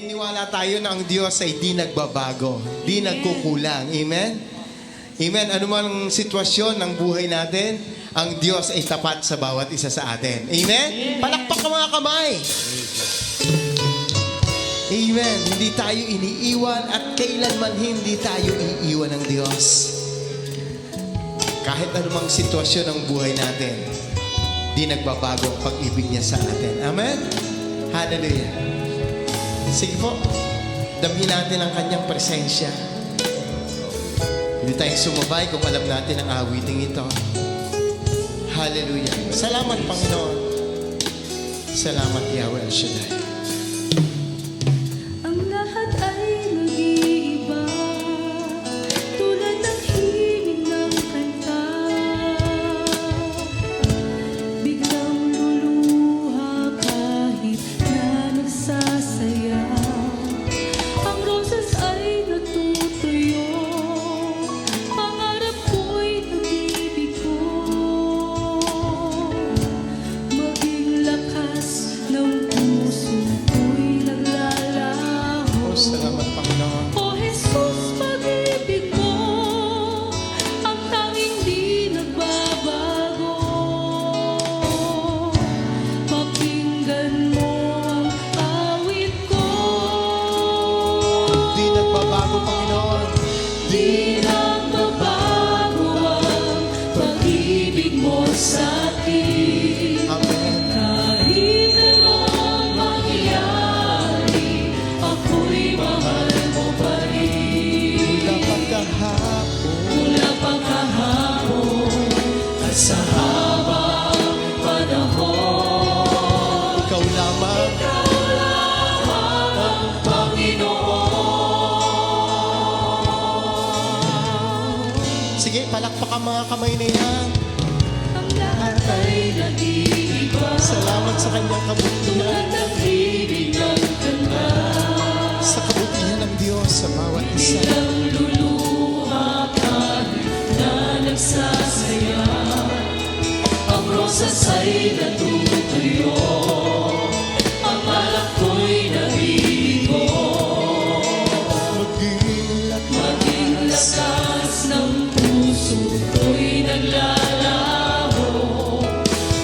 Naniniwala tayo na ang Diyos ay di nagbabago, di nagkukulang. Amen? Amen. Ano man sitwasyon ng buhay natin, ang Diyos ay tapat sa bawat isa sa atin. Amen? Palakpak ka mga kamay. Amen. Hindi tayo iniiwan at kailanman hindi tayo iiwan ng Diyos. Kahit anumang sitwasyon ng buhay natin, di nagbabago ang pag-ibig niya sa atin. Amen? Hallelujah. Sige po, damhin natin ang kanyang presensya. Hindi tayo sumabay kung alam natin ang awiting ito. Hallelujah. Salamat, Panginoon. Salamat, Yahweh El Shaddai. Ang lahat ay nag-iiba, tulad ng himig ng kanta. Biglang luluha kahit na nagsasaya. Ang roses ay natutuyo, pangarap ko'y nabibigo. Maging lakas ng puso ko'y naglalaho. Salamat, Panginoon. O Jesus, pag-ibig mo ang tanging di nagbabago. Pakinggan mo ang awit ko. Di nagbabago, Panginoon. Di nagbabago ang pag-ibig mo sa akin. Amen. Kahit anong mangyari, ako'y mahal mo pa rin. Mula pagkahapon, Mula pagkahapon at sa habang panahon, ikaw lamang. ikaw lamang ang Panginoon. Sige, palakpak ang mga kamay na yan. Ang lahat ay nag-iiba, Salamat sa kanyang kabutihan. tulad ng himig ng kanta. Sa kabutihan ng Diyos sa bawat isa. Biglang luluha kahit na nagsasaya. Ang rosas ay natutuyo, ang alak ko'y nabibigo. Maging lakas ng puso ko'y naglalaho.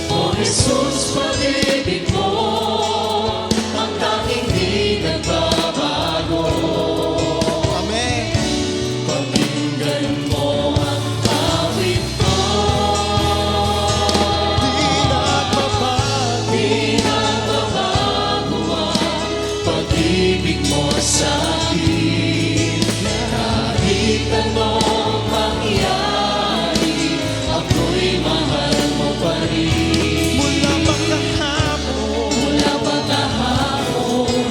O Jesus, pag-ibig mo ang tanging di nagbabago. Amen. Pakinggan mo ang awit ko. Di nagbabago. Di nagbabago ang pag-ibig mo sa akin. Kahit anong mangyari, ako'y mahal mo pa rin. Mula pagkahapon, Mula pagkahapon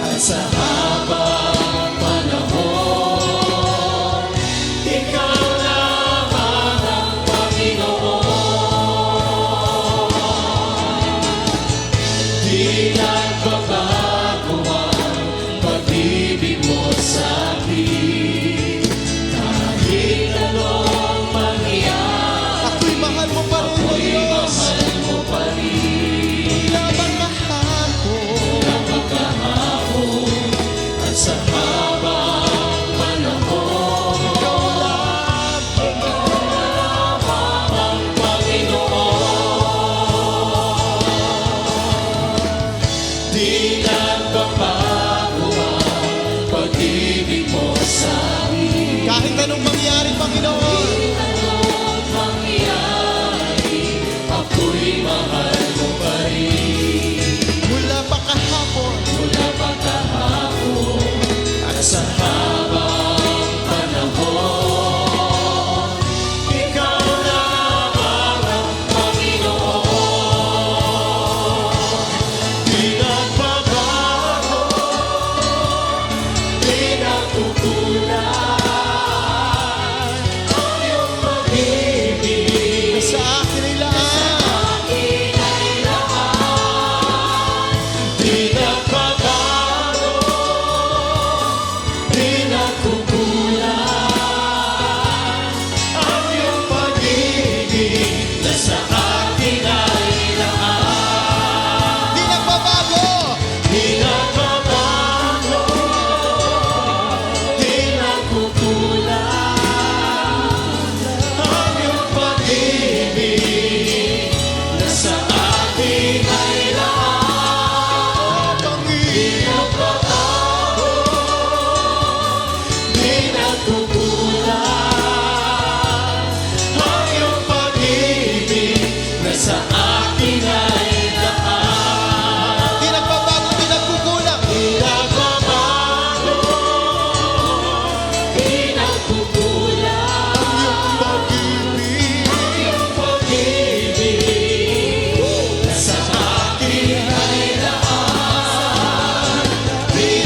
at sa habang panahon, ikaw lamang ang Panginoon. Di nagbabago ang pag-ibig mo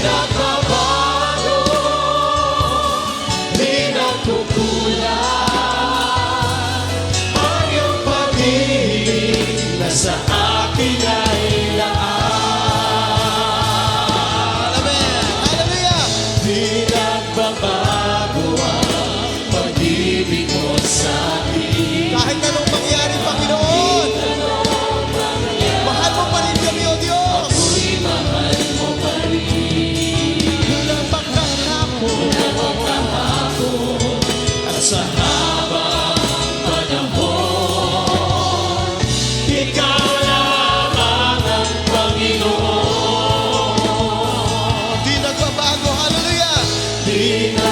nagbabago, di nagkukulang. Ang iyong pag-ibig na sa akin ay laan. Amen. Hallelujah. Di nagbabago ang pag-ibig mo sa akin. Kahit anong mangyari, Panginoon, mahal mo pa rin kami, O Diyos. Ako'y mahal mo pa rin. Bilang pagkakapon, At sa habang panahon, ikaw lamang ang Panginoon. di nagbabago. Hallelujah. Di na